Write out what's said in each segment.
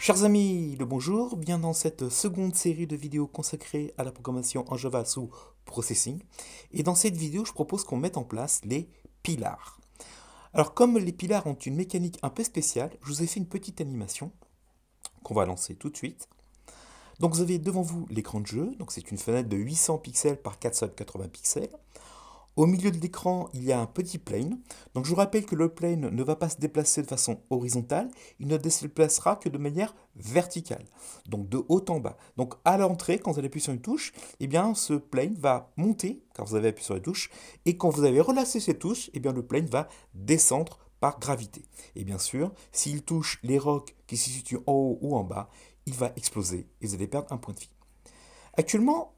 Chers amis, le bonjour, bien dans cette seconde série de vidéos consacrée à la programmation en Java sous Processing. Et dans cette vidéo, je propose qu'on mette en place les pilars. Alors comme les pilars ont une mécanique un peu spéciale, je vous ai fait une petite animation qu'on va lancer tout de suite. Donc vous avez devant vous l'écran de jeu, donc c'est une fenêtre de 800 pixels par 480 pixels. Au milieu de l'écran, il y a un petit plane. Donc je vous rappelle que le plane ne va pas se déplacer de façon horizontale, il ne se déplacera que de manière verticale, donc de haut en bas. Donc à l'entrée, quand vous allez appuyer sur une touche, eh bien ce plane va monter, car vous avez appuyé sur la touche, et quand vous avez relâché cette touche, eh bien le plane va descendre par gravité. Et bien sûr, s'il touche les rocs qui se situent en haut ou en bas, il va exploser et vous allez perdre un point de vie. Actuellement,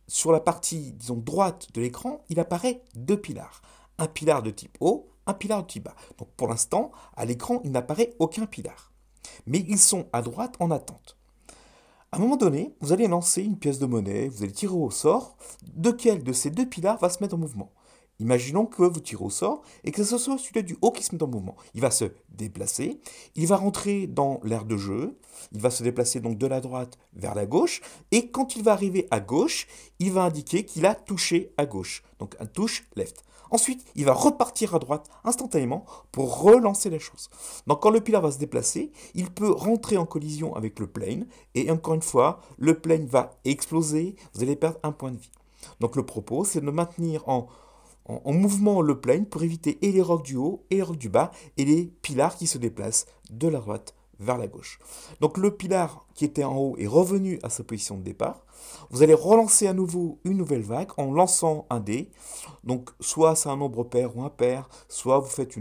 sur la partie, disons, droite de l'écran, il apparaît deux pilars. Un pilar de type haut, un pilar de type bas. Donc pour l'instant, à l'écran, il n'apparaît aucun pilar. Mais ils sont à droite en attente. À un moment donné, vous allez lancer une pièce de monnaie, vous allez tirer au sort, lequel de ces deux pilars va se mettre en mouvement. Imaginons que vous tirez au sort et que ce soit celui du haut qui se met en mouvement. Il va se déplacer, il va rentrer dans l'aire de jeu, il va se déplacer donc de la droite vers la gauche, et quand il va arriver à gauche, il va indiquer qu'il a touché à gauche, donc un touche left. Ensuite, il va repartir à droite instantanément pour relancer la chose. Donc quand le pilar va se déplacer, il peut rentrer en collision avec le plane, et encore une fois, le plane va exploser, vous allez perdre un point de vie. Donc le propos, c'est de maintenir en mouvement le plane pour éviter et les rocs du haut et les rocs du bas et les pilars qui se déplacent de la droite vers la gauche. Donc le pilar qui était en haut est revenu à sa position de départ. Vous allez relancer à nouveau une nouvelle vague en lançant un dé. Donc soit c'est un nombre pair ou impair, soit vous faites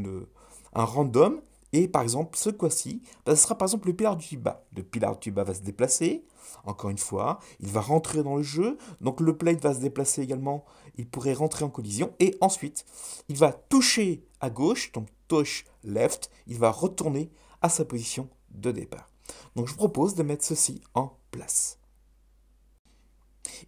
un random. Et par exemple, ce coup-ci, ce sera par exemple le pilar du bas. Le pilar du bas va se déplacer, encore une fois, il va rentrer dans le jeu, donc le plate va se déplacer également, il pourrait rentrer en collision, et ensuite, il va toucher à gauche, donc touch left, il va retourner à sa position de départ. Donc je vous propose de mettre ceci en place.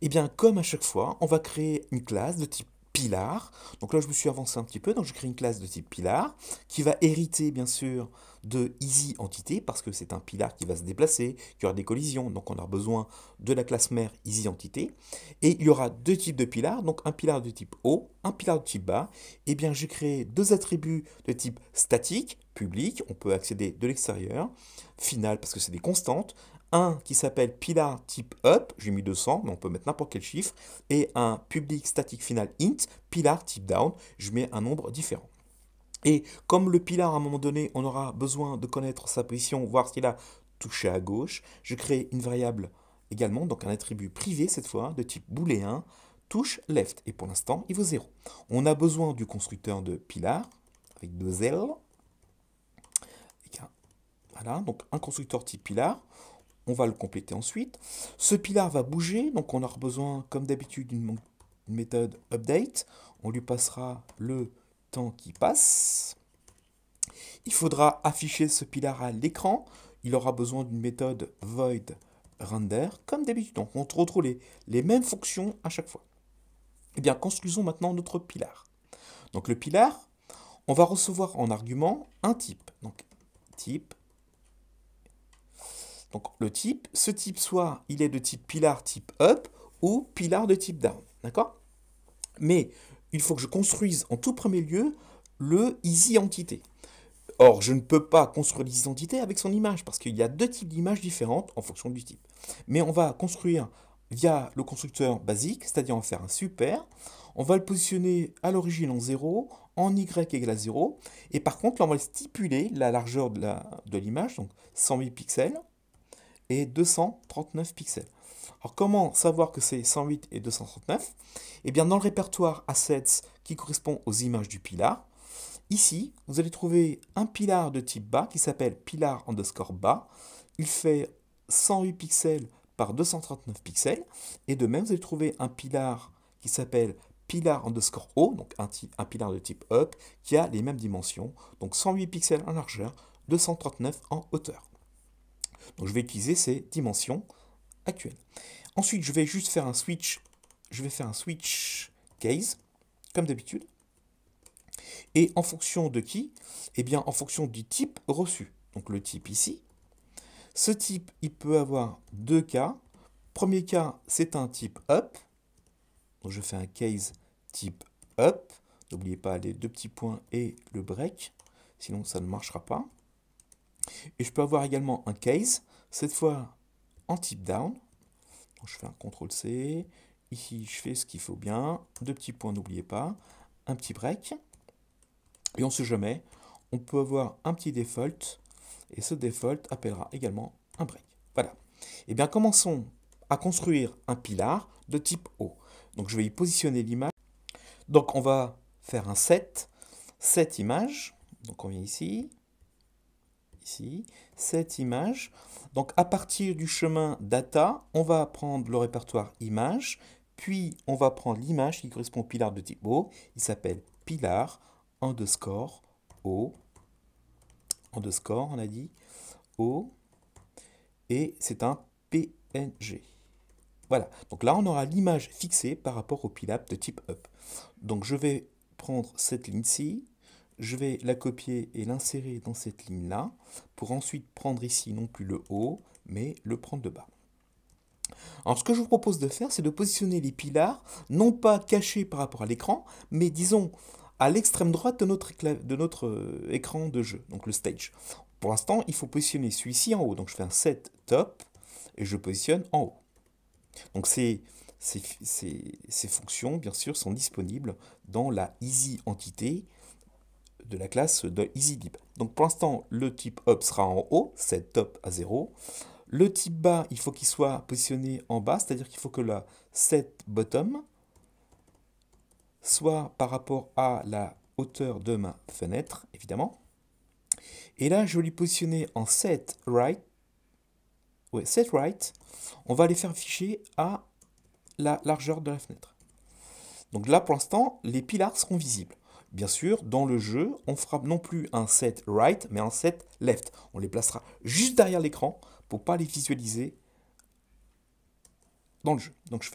Et bien, comme à chaque fois, on va créer une classe de type pilar. Donc là, je me suis avancé un petit peu, donc je crée une classe de type pilar qui va hériter, bien sûr, de EasyEntity parce que c'est un pilar qui va se déplacer, qui aura des collisions, donc on aura besoin de la classe mère EasyEntity. Et il y aura deux types de pilars, donc un pilar de type haut, un pilar de type bas. Et bien, j'ai créé deux attributs de type statique, public, on peut accéder de l'extérieur, final parce que c'est des constantes, un qui s'appelle pilar type up, j'ai mis 200, mais on peut mettre n'importe quel chiffre, et un public statique final int, pilar type down, je mets un nombre différent. Et comme le pilar, à un moment donné, on aura besoin de connaître sa position, voir s'il a touché à gauche, je crée une variable également, donc un attribut privé cette fois, de type booléen, touche left, et pour l'instant, il vaut 0. On a besoin du constructeur de pilar, avec deux L, voilà, donc un constructeur type pilar. On va le compléter ensuite. Ce pilar va bouger, donc on aura besoin, comme d'habitude, d'une méthode update. On lui passera le temps qui passe. Il faudra afficher ce pilar à l'écran. Il aura besoin d'une méthode void render, comme d'habitude. Donc on retrouve les mêmes fonctions à chaque fois. Eh bien, construisons maintenant notre pilar. Donc le pilar, on va recevoir en argument un type. Donc type. Donc le type, ce type soit il est de type pilar type up ou pilar de type down, d'accord? Mais il faut que je construise en tout premier lieu le EasyEntity. Or, je ne peux pas construire l'EasyEntity avec son image parce qu'il y a deux types d'images différentes en fonction du type. Mais on va construire via le constructeur basique, c'est-à-dire on va faire un super, on va le positionner à l'origine en 0, en y égale à 0, et par contre, là, on va stipuler la largeur de l'image, donc 108 pixels, et 239 pixels. Alors comment savoir que c'est 108 et 239? Eh bien dans le répertoire Assets qui correspond aux images du pilar, ici vous allez trouver un pilar de type bas qui s'appelle pilar underscore bas. Il fait 108 pixels par 239 pixels. Et de même, vous allez trouver un pilar qui s'appelle pilar underscore O, donc un pilar de type up, qui a les mêmes dimensions, donc 108 pixels en largeur, 239 en hauteur. Donc je vais utiliser ces dimensions actuelles. Ensuite, je vais juste faire un switch. Je vais faire un switch case, comme d'habitude. Et en fonction de qui? Eh bien, en fonction du type reçu. Donc le type ici. Ce type, il peut avoir deux cas. Premier cas, c'est un type up. Donc je fais un case type up. N'oubliez pas les deux petits points et le break. Sinon, ça ne marchera pas. Et je peux avoir également un case, cette fois en type down. Donc je fais un CTRL-C. Ici, je fais ce qu'il faut bien. Deux petits points, n'oubliez pas. Un petit break. Et on ne sait jamais, on peut avoir un petit default. Et ce default appellera également un break. Voilà. Et bien, commençons à construire un pilar de type O. Donc, je vais y positionner l'image. Donc, on va faire un set image. Donc, on vient ici, set image. Donc, à partir du chemin data, on va prendre le répertoire image, puis on va prendre l'image qui correspond au pilar de type O. Il s'appelle pilar underscore O, underscore, on a dit, O, et c'est un PNG. Voilà, donc là on aura l'image fixée par rapport au pilar de type up. Donc je vais prendre cette ligne-ci, je vais la copier et l'insérer dans cette ligne-là, pour ensuite prendre ici non plus le haut, mais le prendre de bas. Alors ce que je vous propose de faire, c'est de positionner les pilars, non pas cachés par rapport à l'écran, mais disons à l'extrême droite de notre écran de jeu, donc le stage. Pour l'instant, il faut positionner celui-ci en haut. Donc je fais un set top et je positionne en haut. Donc ces fonctions, bien sûr, sont disponibles dans la easy entité de la classe de EasyLib. Donc pour l'instant, le type up sera en haut, set top à 0. Le type bas, il faut qu'il soit positionné en bas, c'est-à-dire qu'il faut que la set bottom soit par rapport à la hauteur de ma fenêtre, évidemment. Et là, je vais lui positionner en set right. Ouais, set right. On va les faire afficher à la largeur de la fenêtre. Donc là, pour l'instant, les pilars seront visibles. Bien sûr, dans le jeu, on fera non plus un set right, mais un set left. On les placera juste derrière l'écran pour ne pas les visualiser dans le jeu. Donc je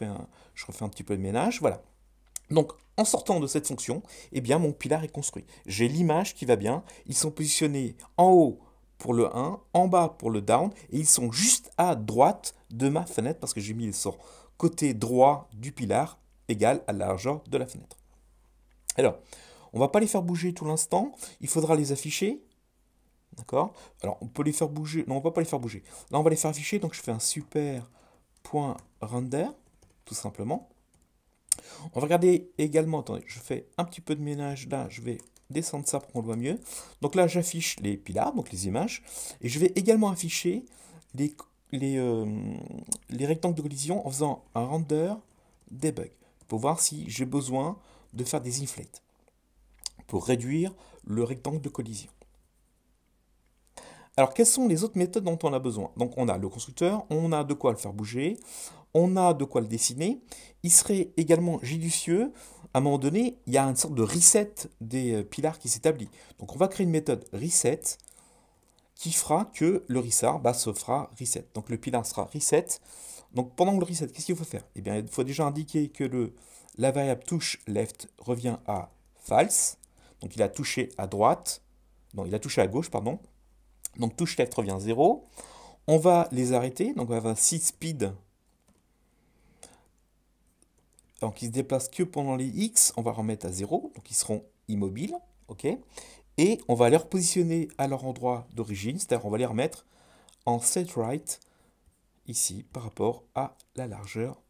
refais un petit peu de ménage, voilà. Donc en sortant de cette fonction, eh bien mon pilar est construit. J'ai l'image qui va bien, ils sont positionnés en haut pour le 1, en bas pour le down, et ils sont juste à droite de ma fenêtre parce que j'ai mis le côté droit du pilar égal à la largeur de la fenêtre. Alors, on ne va pas les faire bouger tout l'instant, il faudra les afficher. D'accord? Alors, on peut les faire bouger. Non, on ne va pas les faire bouger. Là, on va les faire afficher. Donc, je fais un super.render, tout simplement. On va regarder également. Attendez, je fais un petit peu de ménage là. Je vais descendre ça pour qu'on le voit mieux. Donc là, j'affiche les pilars, donc les images. Et je vais également afficher les rectangles de collision en faisant un render debug pour voir si j'ai besoin de faire des inflates pour réduire le rectangle de collision. Alors, quelles sont les autres méthodes dont on a besoin? Donc, on a le constructeur, on a de quoi le faire bouger, on a de quoi le dessiner. Il serait également judicieux, à un moment donné, il y a une sorte de reset des pilars qui s'établit. Donc, on va créer une méthode reset qui fera que le restar se fera reset. Donc, le pilar sera reset. Donc, pendant le reset, qu'est-ce qu'il faut faire? Eh bien, il faut déjà indiquer que la variable touche left revient à false. Donc, il a touché à droite. Non, il a touché à gauche, pardon. Donc touche left revient 0. On va les arrêter. Donc on va avoir 6 speed. Donc ils se déplacent que pendant les X. On va remettre à 0. Donc ils seront immobiles. OK. Et on va les repositionner à leur endroit d'origine. C'est-à-dire on va les remettre en set right ici par rapport à la largeur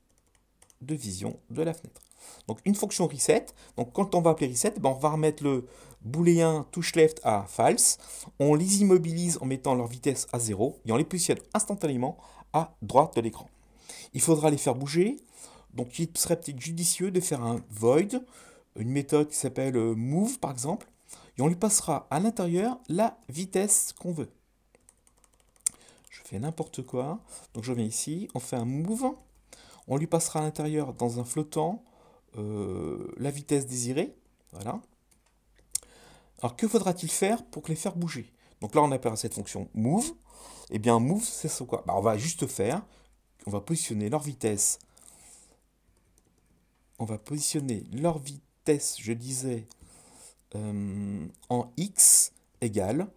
de vision de la fenêtre. Donc une fonction reset. Donc quand on va appeler reset, on va remettre le booléen touche left à false. On les immobilise en mettant leur vitesse à 0 et on les positionne instantanément à droite de l'écran. Il faudra les faire bouger. Donc il serait peut-être judicieux de faire un void, une méthode qui s'appelle move par exemple, et on lui passera à l'intérieur la vitesse qu'on veut. Je fait n'importe quoi. Donc je viens ici, on fait un move, on lui passera à l'intérieur dans un flottant la vitesse désirée. Voilà. Alors que faudra-t-il faire pour les faire bouger? Donc là on appelle cette fonction move. Et bien move c'est quoi? On va juste faire, on va positionner leur vitesse. On va positionner leur vitesse, je disais, en x égale,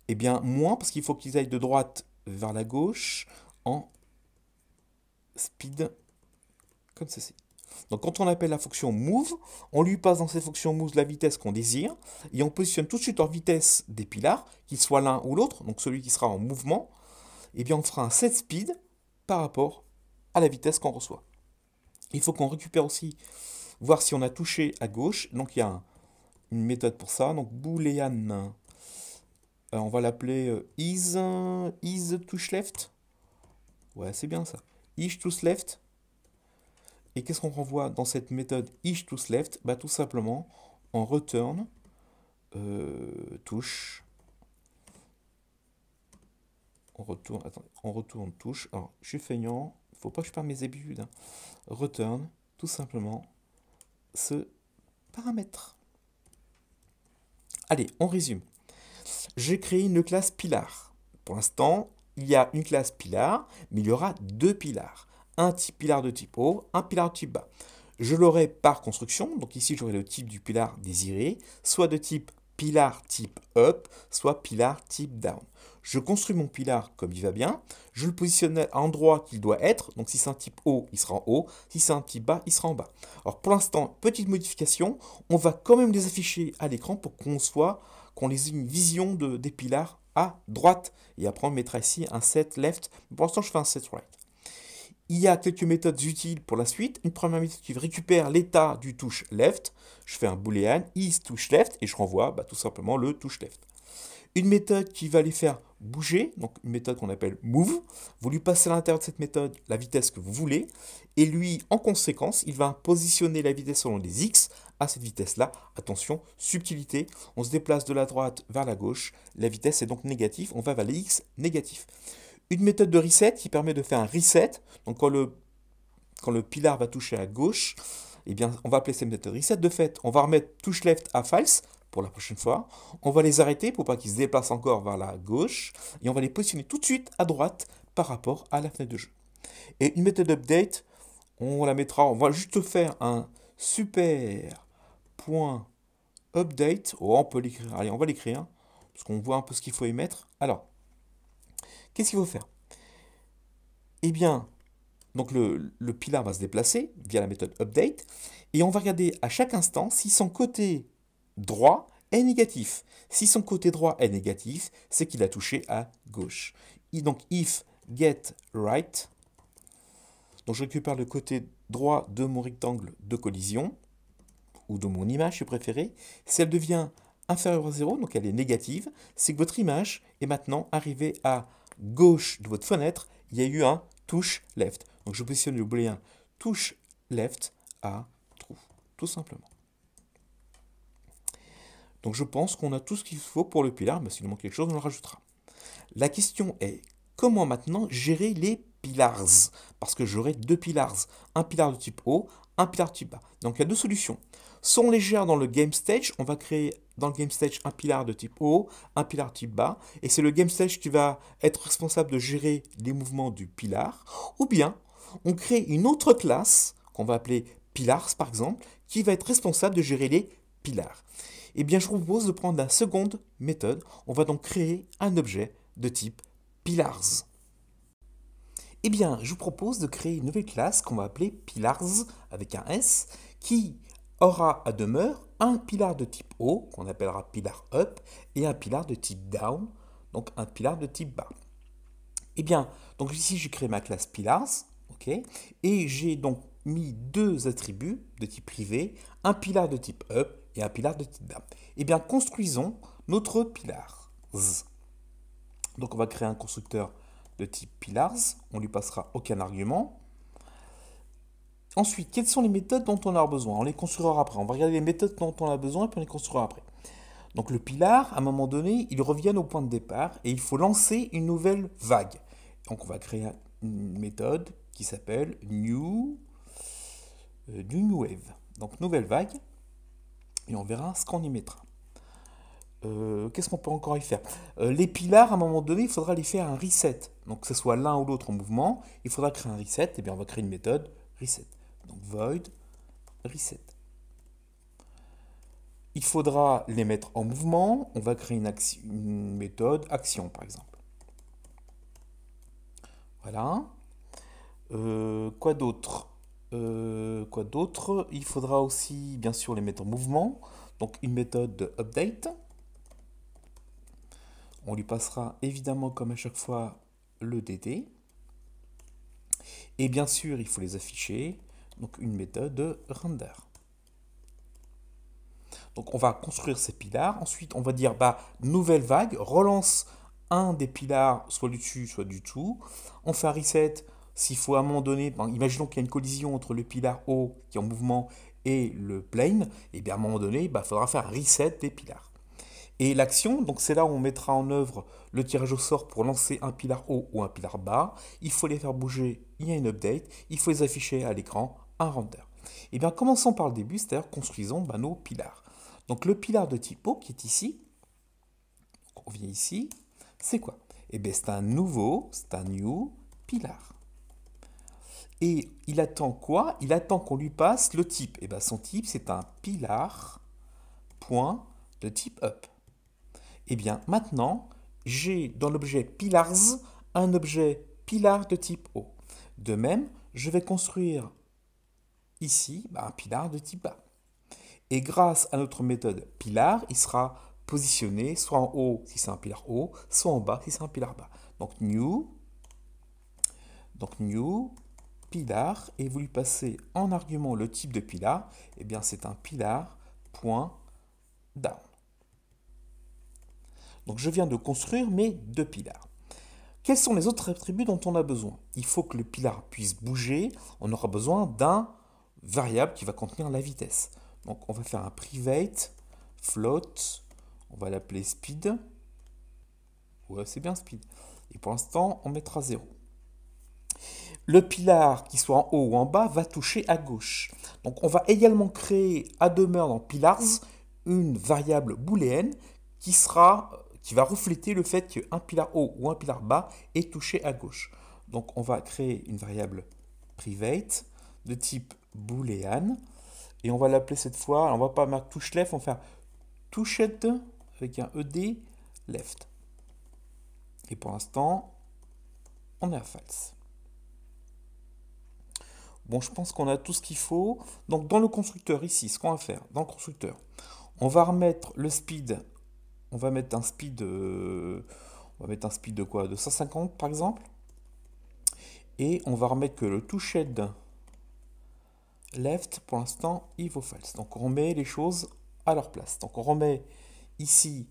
et bien moins, parce qu'il faut qu'ils aillent de droite vers la gauche, en speed, comme ceci. Donc quand on appelle la fonction move, on lui passe dans cette fonction move la vitesse qu'on désire, et on positionne tout de suite leur vitesse des pilars, qu'ils soient l'un ou l'autre, donc celui qui sera en mouvement, et bien on fera un set speed par rapport à la vitesse qu'on reçoit. Il faut qu'on récupère aussi, voir si on a touché à gauche, donc il y a une méthode pour ça, donc boolean, on va l'appeler is touch left, ouais c'est bien ça, is touch left. Et qu'est-ce qu'on renvoie dans cette méthode is touch left? Bah, tout simplement, on return touche. On retourne touche. Alors, je suis feignant, il ne faut pas que je perde mes habitudes. Hein. Return, tout simplement, ce paramètre. Allez, on résume. J'ai créé une classe pilar. Pour l'instant, il y a une classe pilar, mais il y aura deux pilars. Un pilar de type haut, un pilar de type bas. Je l'aurai par construction, donc ici j'aurai le type du pilar désiré, soit de type pilar type up, soit pilar type down. Je construis mon pilar comme il va bien, je le positionne à l'endroit qu'il doit être, donc si c'est un type haut, il sera en haut, si c'est un type bas, il sera en bas. Alors pour l'instant, petite modification, on va quand même les afficher à l'écran pour qu'on les ait une vision des pilars à droite. Et après on mettra ici un set left, pour l'instant je fais un set right. Il y a quelques méthodes utiles pour la suite. Une première méthode qui récupère l'état du touche left. Je fais un boolean is touch left et je renvoie tout simplement le touche left. Une méthode qui va les faire bouger, donc une méthode qu'on appelle move. Vous lui passez à l'intérieur de cette méthode la vitesse que vous voulez et lui, en conséquence, il va positionner la vitesse selon les x à cette vitesse-là. Attention, subtilité, on se déplace de la droite vers la gauche, la vitesse est donc négative, on va vers les x négatifs. Une méthode de reset qui permet de faire un reset. Donc quand le pilar va toucher à gauche, eh bien, on va appeler cette méthode reset. De fait, on va remettre touche left à false pour la prochaine fois. On va les arrêter pour pas qu'ils se déplacent encore vers la gauche. Et on va les positionner tout de suite à droite par rapport à la fenêtre de jeu. Et une méthode update, on la mettra, on va juste faire un super point update. Oh, on peut l'écrire. Allez, on va l'écrire parce qu'on voit un peu ce qu'il faut y mettre. Alors, qu'est-ce qu'il faut faire? Eh bien, donc le pilar va se déplacer via la méthode update et on va regarder à chaque instant si son côté droit est négatif. Si son côté droit est négatif, c'est qu'il a touché à gauche. Et donc if get right, donc je récupère le côté droit de mon rectangle de collision ou de mon image si vous préférez. Si elle devient inférieure à 0, donc elle est négative, c'est que votre image est maintenant arrivée à gauche de votre fenêtre, il y a eu un touche left. Donc je positionne le booléen touche left à true, tout simplement. Donc je pense qu'on a tout ce qu'il faut pour le pilar, mais s'il nous manque quelque chose, on le rajoutera. La question est, comment maintenant gérer les pilars? Parce que j'aurai deux pilars, un pilar de type haut, un pilar de type bas. Donc il y a deux solutions. Soit on les gère dans le game stage, on va créer dans le game stage un pilar de type haut, un pilar de type bas, et c'est le game stage qui va être responsable de gérer les mouvements du pilar, ou bien on crée une autre classe, qu'on va appeler pilars par exemple, qui va être responsable de gérer les pilars. Eh bien je vous propose de prendre la seconde méthode, on va donc créer un objet de type pilars. Eh bien, je vous propose de créer une nouvelle classe qu'on va appeler pilars avec un S, qui aura à demeure un pilar de type haut, qu'on appellera pilar up, et un pilar de type down, donc un pilar de type bas. Eh bien, donc ici j'ai créé ma classe pilars, ok, et j'ai donc mis deux attributs de type privé, un pilar de type up et un pilar de type down. Eh bien, construisons notre pilars. Donc on va créer un constructeur de type pilars, on lui passera aucun argument. Ensuite, quelles sont les méthodes dont on aura besoin? On les construira après. On va regarder les méthodes dont on a besoin et puis on les construira après. Donc le pilar, à un moment donné, il revient au point de départ et il faut lancer une nouvelle vague. Donc on va créer une méthode qui s'appelle new wave. Donc nouvelle vague, et on verra ce qu'on y mettra. Qu'est-ce qu'on peut encore y faire? Les pilars, à un moment donné, il faudra les faire un reset. Donc que ce soit l'un ou l'autre en mouvement, il faudra créer un reset. Et bien on va créer une méthode reset. Donc void reset. Il faudra les mettre en mouvement. On va créer une méthode action, par exemple. Voilà. Quoi d'autre? Il faudra aussi, bien sûr, les mettre en mouvement. Donc une méthode de update. On lui passera évidemment, comme à chaque fois, le DD. Et bien sûr, il faut les afficher. Donc une méthode de render. Donc on va construire ces pilars. Ensuite, on va dire nouvelle vague, relance un des pilars, soit du dessus, soit du dessous. On fait un reset. S'il faut à un moment donné, imaginons qu'il y a une collision entre le pilar haut qui est en mouvement et le plane, et bien à un moment donné, il faudra faire un reset des pilars. Et l'action, donc c'est là où on mettra en œuvre le tirage au sort pour lancer un pilar haut ou un pilar bas. Il faut les faire bouger, il y a une update, il faut les afficher à l'écran, un render. Et bien commençons par le début, c'est-à-dire construisons nos pilars. Donc le pilar de type haut qui est ici, on vient ici, c'est quoi? Et bien c'est un new pilar. Et il attend quoi? Il attend qu'on lui passe le type. Et bien son type c'est un pilar point de type up. Et bien maintenant, j'ai dans l'objet pilars un objet pilar de type haut. De même, je vais construire ici un pilar de type bas. Et grâce à notre méthode pilar, il sera positionné soit en haut si c'est un pilar haut, soit en bas si c'est un pilar bas. Donc new pilar, et vous lui passez en argument le type de pilar, et bien c'est un pilar point down. Donc je viens de construire mes deux pilars. Quels sont les autres attributs dont on a besoin? Il faut que le pilar puisse bouger. On aura besoin d'un variable qui va contenir la vitesse. Donc on va faire un private float. On va l'appeler speed. Ouais, c'est bien speed. Et pour l'instant, on mettra 0. Le pilar, qui soit en haut ou en bas, va toucher à gauche. Donc on va également créer à demeure dans pilars une variable booléenne qui va refléter le fait qu'un pilar haut ou un pilar bas est touché à gauche. Donc on va créer une variable private de type boolean et on va l'appeler cette fois, on va pas mettre touch left, on va faire touched avec un ed left. Et pour l'instant, on est à false. Bon, je pense qu'on a tout ce qu'il faut. Donc dans le constructeur ici, ce qu'on va faire, dans le constructeur, on va remettre le speed. On va mettre un speed de quoi? De 150 par exemple. Et on va remettre que le touched left, pour l'instant, il vaut false. Donc on remet les choses à leur place. Donc on remet ici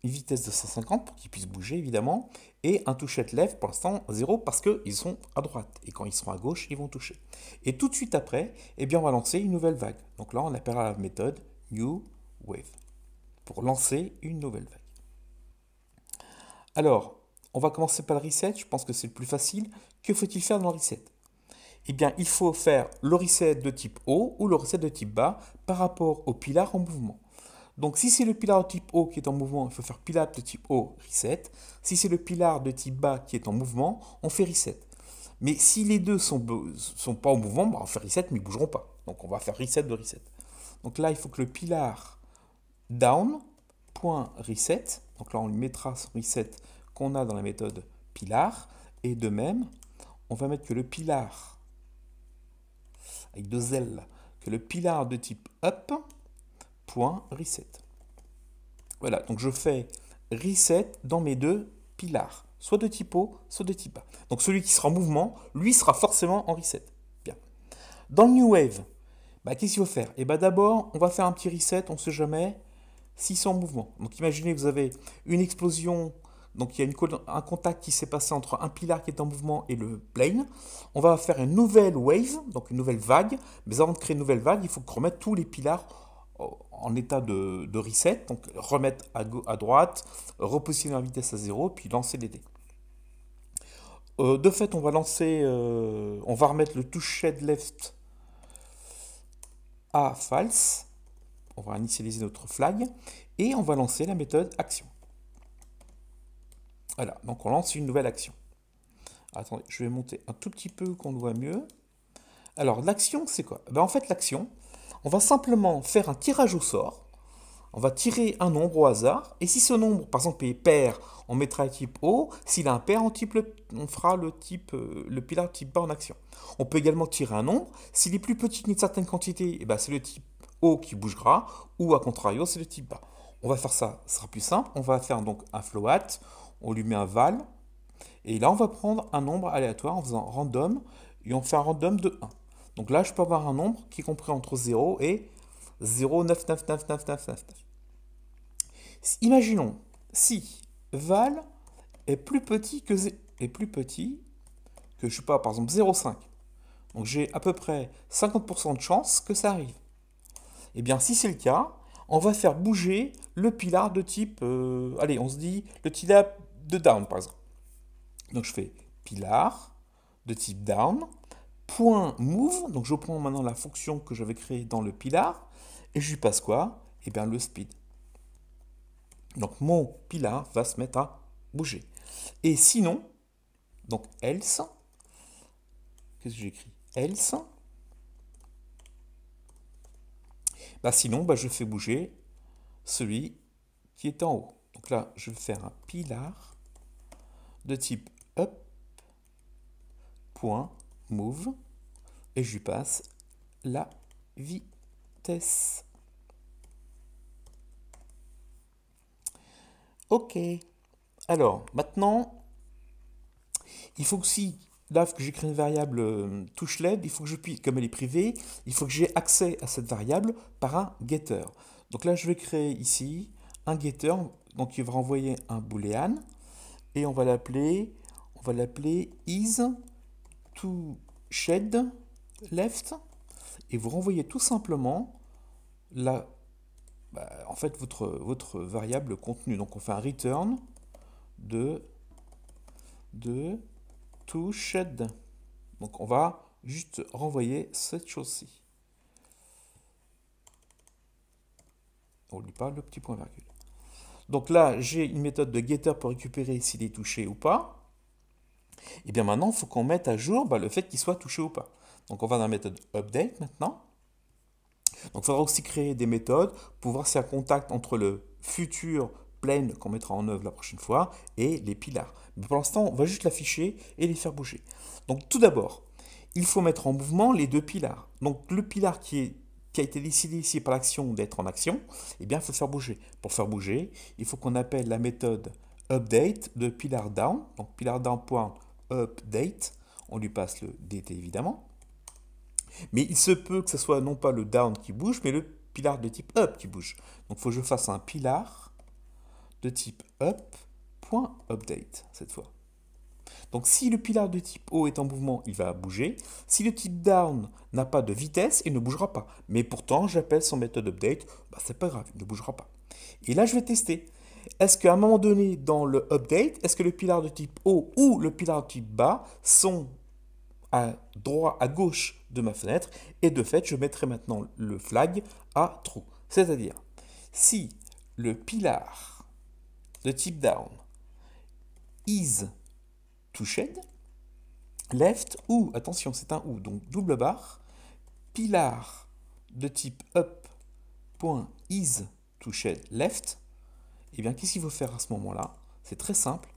une vitesse de 150 pour qu'ils puissent bouger évidemment. Et un touched left, pour l'instant, 0 parce qu'ils sont à droite. Et quand ils seront à gauche, ils vont toucher. Et tout de suite après, eh bien, on va lancer une nouvelle vague. Donc là, on appellera la méthode new wave pour lancer une nouvelle vague. Alors, on va commencer par le reset, je pense que c'est le plus facile. Que faut-il faire dans le reset? Eh bien, il faut faire le reset de type haut ou le reset de type bas par rapport au pilar en mouvement. Donc, si c'est le pilar de type haut qui est en mouvement, il faut faire pilar de type haut, reset. Si c'est le pilar de type bas qui est en mouvement, on fait reset. Mais si les deux sont pas en mouvement, on fait reset, mais ils ne bougeront pas. Donc, on va faire reset de reset. Donc là, il faut que le pilar down.reset, donc là, on lui mettra son reset qu'on a dans la méthode pilar. Et de même, on va mettre que le pilar, avec deux L, que le pilar de type up.reset. Voilà, donc je fais reset dans mes deux pilars, soit de type haut, soit de type bas. Donc celui qui sera en mouvement, lui sera forcément en reset. Bien. Dans le new wave, qu'est-ce qu'il faut faire? Et d'abord, on va faire un petit reset, on ne sait jamais s'ils sont en mouvement. Donc imaginez que vous avez une explosion. Donc il y a un contact qui s'est passé entre un pilar qui est en mouvement et le plane. On va faire une nouvelle wave, donc une nouvelle vague. Mais avant de créer une nouvelle vague, il faut remettre tous les pilars en état de reset. Donc remettre à droite, repositionner la vitesse à 0, puis lancer les dés. De fait, on va lancer, on va remettre le toShedLeft à false. On va initialiser notre flag et on va lancer la méthode action. Voilà, donc on lance une nouvelle action. Attendez, je vais monter un tout petit peu qu'on le voit mieux. Alors, l'action, c'est quoi? En fait, l'action, on va simplement faire un tirage au sort. On va tirer un nombre au hasard. Et si ce nombre, par exemple, est pair, on mettra le type O. S'il a un pair, on fera le pilar type bas en action. On peut également tirer un nombre. S'il est plus petit qu'une certaine quantité, c'est le type O qui bougera. Ou à contrario, c'est le type bas. On va faire ça, ce sera plus simple. On va faire donc un float. On lui met un val. Et là, on va prendre un nombre aléatoire en faisant random. Et on fait un random de 1. Donc là, je peux avoir un nombre qui est compris entre 0 et 0,9999999. Imaginons si val est plus petit que, je sais pas, par exemple 0,5. Donc j'ai à peu près 50% de chance que ça arrive. Et bien si c'est le cas, on va faire bouger le pilar de type, allez, on se dit le pilar de down par exemple. Donc je fais pilar de type down, point move, donc je prends maintenant la fonction que j'avais créée dans le pilar, et je lui passe quoi? Eh bien le speed. Donc mon pilar va se mettre à bouger. Et sinon, donc else, qu'est-ce que j'écris? Else, sinon je fais bouger celui qui est en haut. Donc là, je vais faire un pilar de type up, point move, et je lui passe la vitesse. Ok. Alors, maintenant, il faut aussi, là que j'ai créé une variable touch-LED, il faut que je puisse, comme elle est privée, il faut que j'ai accès à cette variable par un getter. Donc là, je vais créer ici un getter, donc il va renvoyer un boolean, et on va l'appeler isToShedLeft, et vous renvoyez tout simplement en fait votre variable contenu. Donc on fait un return de toShed. Donc on va juste renvoyer cette chose-ci. On lui parle le petit point virgule. Donc là, j'ai une méthode de getter pour récupérer s'il est touché ou pas. Et bien maintenant, il faut qu'on mette à jour le fait qu'il soit touché ou pas. Donc on va dans la méthode update maintenant. Donc il faudra aussi créer des méthodes pour voir s'il y a contact entre le futur plane qu'on mettra en œuvre la prochaine fois et les pilars. Mais pour l'instant, on va juste l'afficher et les faire bouger. Donc tout d'abord, il faut mettre en mouvement les deux pilars. Donc le pilar qui a été décidé ici par l'action d'être en action, eh bien il faut le faire bouger. Pour faire bouger, il faut qu'on appelle la méthode update de pilar down. Donc pilar down.update, on lui passe le dt évidemment. Mais il se peut que ce soit non pas le down qui bouge, mais le pilar de type up qui bouge. Donc il faut que je fasse un pilar de type up.update cette fois. Donc si le pilar de type O est en mouvement, il va bouger. Si le type down n'a pas de vitesse, il ne bougera pas. Mais pourtant, j'appelle son méthode update, c'est pas grave, il ne bougera pas. Et là, je vais tester. Est-ce qu'à un moment donné, dans le update, est-ce que le pilar de type O ou le pilar de type bas sont à gauche de ma fenêtre, et de fait, je mettrai maintenant le flag à true. C'est-à-dire, si le pilar de type down is toShed, left ou, attention, c'est un ou, donc double barre, pilar de type up.is toShed left, et bien qu'est-ce qu'il faut faire à ce moment-là? C'est très simple.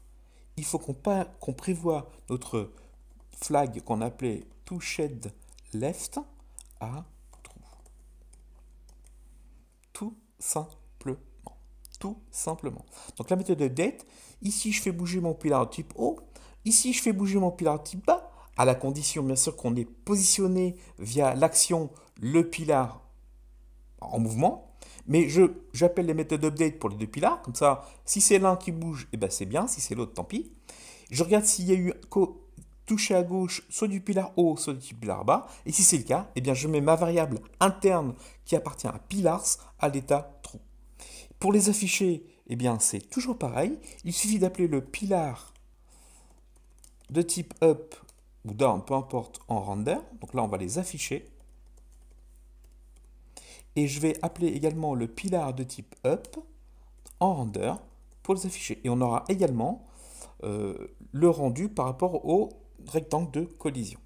Il faut qu'on prévoie notre flag qu'on appelait toShedLeft à true. Tout simplement. Tout simplement. Donc la méthode update, ici je fais bouger mon pilar type O, ici je fais bouger mon pilar type bas, à la condition bien sûr qu'on ait positionné via l'action le pilar en mouvement. Mais j'appelle les méthodes update pour les deux pilars, comme ça, si c'est l'un qui bouge, c'est bien, si c'est l'autre, tant pis. Je regarde s'il y a eu touché à gauche, soit du pilar haut, soit du pilar bas. Et si c'est le cas, je mets ma variable interne qui appartient à pilars à l'état true. Pour les afficher, c'est toujours pareil. Il suffit d'appeler le pilar de type up ou down, peu importe, en render. Donc là, on va les afficher. Et je vais appeler également le pilar de type up en render pour les afficher. Et on aura également le rendu par rapport au rectangle de collision.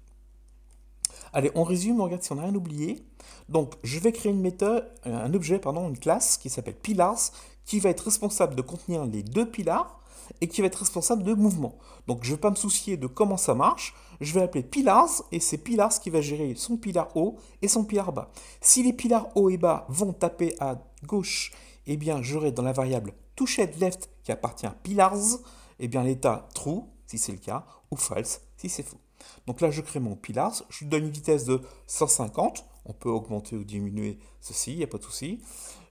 Allez, on résume, on regarde si on n'a rien oublié. Donc, je vais créer une méthode, un objet, pardon, une classe qui s'appelle Pilars, qui va être responsable de contenir les deux pilars et qui va être responsable de mouvement. Donc, je ne vais pas me soucier de comment ça marche. Je vais appeler Pilars et c'est Pilars qui va gérer son pilar haut et son pilar bas. Si les pilars haut et bas vont taper à gauche, eh bien, j'aurai dans la variable toShadLeft qui appartient à Pilars, eh bien, l'état true, si c'est le cas, ou false, si c'est faux. Donc là, je crée mon Pilars, je lui donne une vitesse de 150, on peut augmenter ou diminuer ceci, il n'y a pas de souci.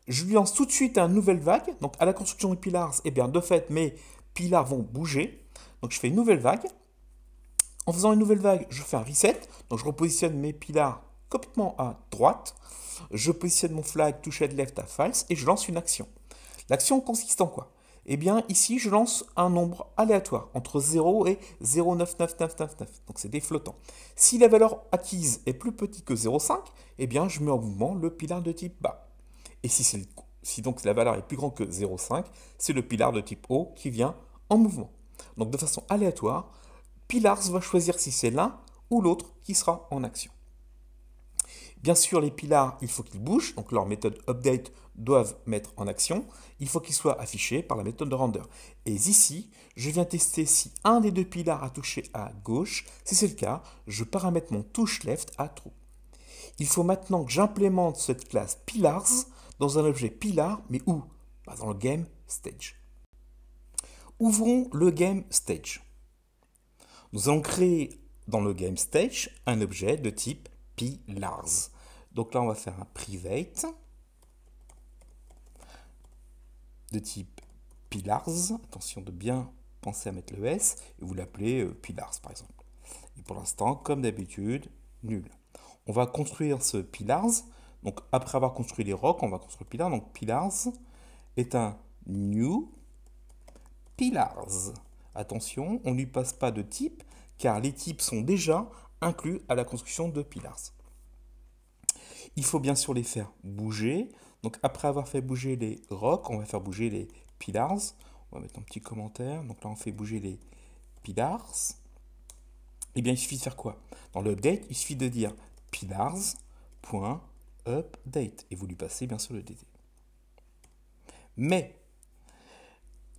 Je lui lance tout de suite une nouvelle vague, donc à la construction du Pilars, eh bien de fait, mes pilars vont bouger. Donc je fais une nouvelle vague. En faisant une nouvelle vague, je fais un reset, donc je repositionne mes pilars complètement à droite. Je positionne mon flag toShadLeft à false et je lance une action. L'action consiste en quoi? Eh bien, ici, je lance un nombre aléatoire entre 0 et 0,99999. Donc, c'est des flottants. Si la valeur acquise est plus petite que 0,5, eh bien, je mets en mouvement le pilar de type bas. Et si donc la valeur est plus grande que 0,5, c'est le pilar de type haut qui vient en mouvement. Donc, de façon aléatoire, Pilars va choisir si c'est l'un ou l'autre qui sera en action. Bien sûr, les pilars, il faut qu'ils bougent, donc leur méthode update doivent mettre en action. Il faut qu'ils soient affichés par la méthode de render. Et ici, je viens tester si un des deux pilars a touché à gauche. Si c'est le cas, je paramètre mon toShLeft à true. Il faut maintenant que j'implémente cette classe Pilars dans un objet pilar, mais où? Dans le Game Stage. Ouvrons le Game Stage. Nous allons créer dans le Game Stage un objet de type Pilars. Donc là, on va faire un private de type Pilars. Attention de bien penser à mettre le S et vous l'appelez Pilars par exemple. Et pour l'instant, comme d'habitude, nul. On va construire ce Pilars. Donc après avoir construit les rocks, on va construire Pilars. Donc Pilars est un new Pilars. Attention, on ne lui passe pas de type car les types sont déjà inclus à la construction de Pilars. Il faut bien sûr les faire bouger. Donc après avoir fait bouger les rocks, on va faire bouger les Pilars. On va mettre un petit commentaire. Donc là, on fait bouger les Pilars. Eh bien, il suffit de faire quoi? Dans l'update, il suffit de dire pilars.update. Et vous lui passez bien sûr le DD. Mais,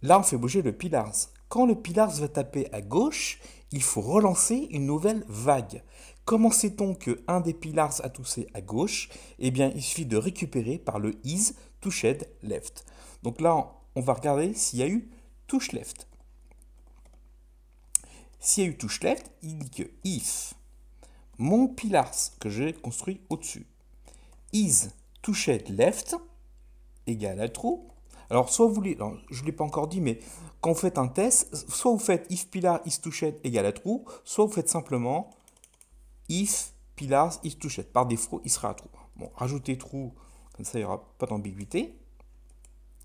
là, on fait bouger le Pilars. Quand le Pilars va taper à gauche, il faut relancer une nouvelle vague. Comment sait-on qu'un des Pilars a touché à gauche? Eh bien, il suffit de récupérer par le is toShadLeft. Donc là, on va regarder s'il y a eu toShLeft. S'il y a eu toShLeft, il dit que if mon Pilars que j'ai construit au-dessus is toShadLeft égale à true. Alors, soit vous voulez, je ne l'ai pas encore dit, mais quand vous faites un test, soit vous faites if pilar is toShad égale à true, soit vous faites simplement if pilars is toShad. Par défaut, il sera à true. Bon, rajoutez true, comme ça, il n'y aura pas d'ambiguïté.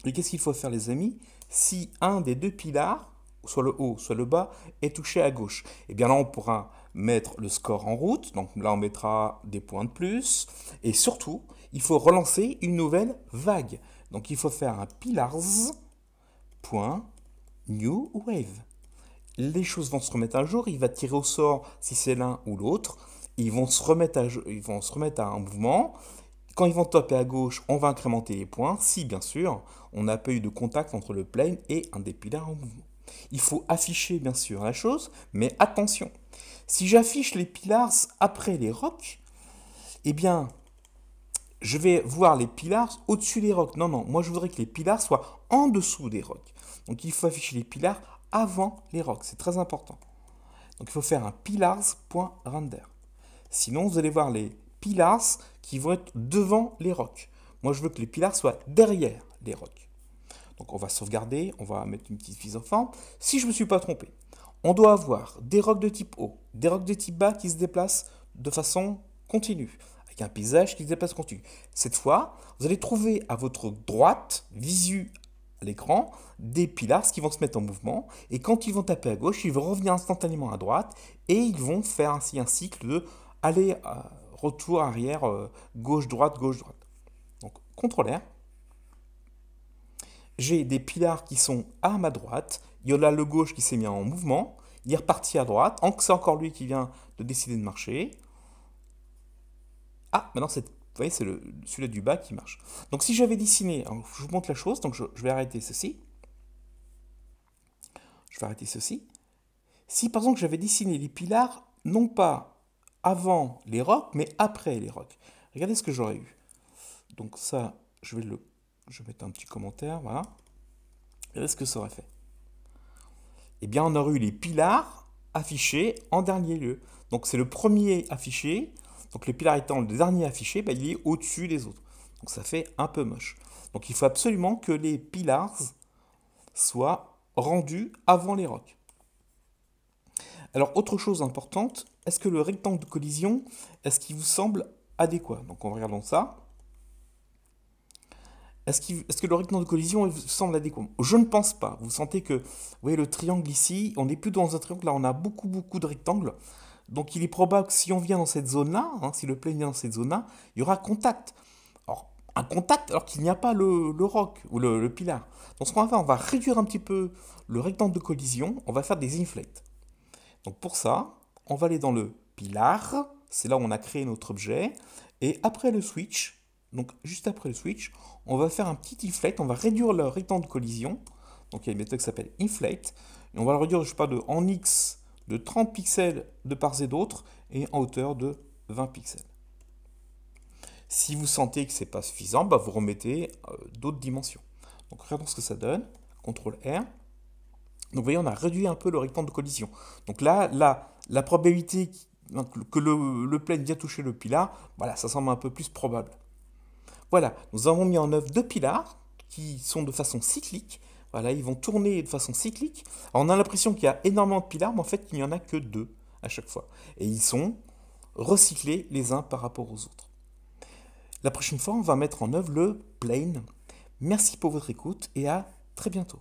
Et qu'est-ce qu'il faut faire, les amis? Si un des deux pilars, soit le haut, soit le bas, est touché à gauche, eh bien là, on pourra mettre le score en route. Donc là, on mettra des points de plus. Et surtout, il faut relancer une nouvelle vague. Donc il faut faire un pilars.newWave. Les choses vont se remettre à jour, il va tirer au sort si c'est l'un ou l'autre. Ils vont se remettre à un mouvement. Quand ils vont taper à gauche, on va incrémenter les points, si bien sûr, on n'a pas eu de contact entre le plane et un des pilars en mouvement. Il faut afficher bien sûr la chose, mais attention, si j'affiche les pilars après les rocks, eh bien, je vais voir les pilars au-dessus des rocks. Non, non, moi je voudrais que les pilars soient en dessous des rocks. Donc il faut afficher les pilars avant les rocks, c'est très important. Donc il faut faire un pilars.render. Sinon, vous allez voir les pilars qui vont être devant les rocks. Moi, je veux que les pilars soient derrière les rocks. Donc on va sauvegarder, on va mettre une petite mise en forme. Si je ne me suis pas trompé, on doit avoir des rocks de type haut, des rocks de type bas qui se déplacent de façon continue, avec un paysage qui se déplace continu. Cette fois, vous allez trouver à votre droite, visu à l'écran des pilars qui vont se mettre en mouvement, et quand ils vont taper à gauche, ils vont revenir instantanément à droite, et ils vont faire ainsi un cycle de aller, retour, arrière, gauche, droite, gauche, droite. Donc, CTRL R. J'ai des pilars qui sont à ma droite, il y en a le gauche qui s'est mis en mouvement, il est reparti à droite, c'est encore lui qui vient de décider de marcher. Ah, maintenant, vous voyez, c'est celui-là du bas qui marche. Donc si j'avais dessiné, alors, je vous montre la chose, donc je vais arrêter ceci. Je vais arrêter ceci. Si par exemple j'avais dessiné les pilars, non pas avant les rocs, mais après les rocs, regardez ce que j'aurais eu. Donc ça, je vais mettre un petit commentaire, voilà. Regardez ce que ça aurait fait. Eh bien, on aurait eu les pilars affichés en dernier lieu. Donc c'est le premier affiché. Donc le pilar étant le dernier affiché, il est au-dessus des autres. Donc ça fait un peu moche. Donc il faut absolument que les pilars soient rendus avant les rocs. Alors autre chose importante, est-ce que le rectangle de collision, est-ce qu'il vous semble adéquat? Donc en regardant ça, est-ce que le rectangle de collision vous semble adéquat? Je ne pense pas. Vous sentez que, vous voyez le triangle ici, on n'est plus dans un triangle, là on a beaucoup de rectangles. Donc il est probable que si on vient dans cette zone-là, si le plane vient dans cette zone-là, il y aura contact. Alors, un contact alors qu'il n'y a pas le roc ou le pilar. Donc ce qu'on va faire, on va réduire un petit peu le rectangle de collision, on va faire des inflates. Donc pour ça, on va aller dans le pilar, c'est là où on a créé notre objet, et après le switch, donc juste après le switch, on va faire un petit inflate, on va réduire le rectangle de collision, donc il y a une méthode qui s'appelle inflate, et on va le réduire, je sais pas, en x de 30 pixels de part et d'autre, et en hauteur de 20 pixels. Si vous sentez que ce n'est pas suffisant, vous remettez d'autres dimensions. Donc regardons ce que ça donne, CTRL R. Donc vous voyez, on a réduit un peu le rectangle de collision. Donc là, la probabilité que le plane vienne toucher le pilar, voilà, ça semble un peu plus probable. Voilà, nous avons mis en œuvre deux pilars qui sont de façon cyclique. Voilà, ils vont tourner de façon cyclique. Alors, on a l'impression qu'il y a énormément de pilars, mais en fait, il n'y en a que deux à chaque fois. Et ils sont recyclés les uns par rapport aux autres. La prochaine fois, on va mettre en œuvre le plane. Merci pour votre écoute et à très bientôt.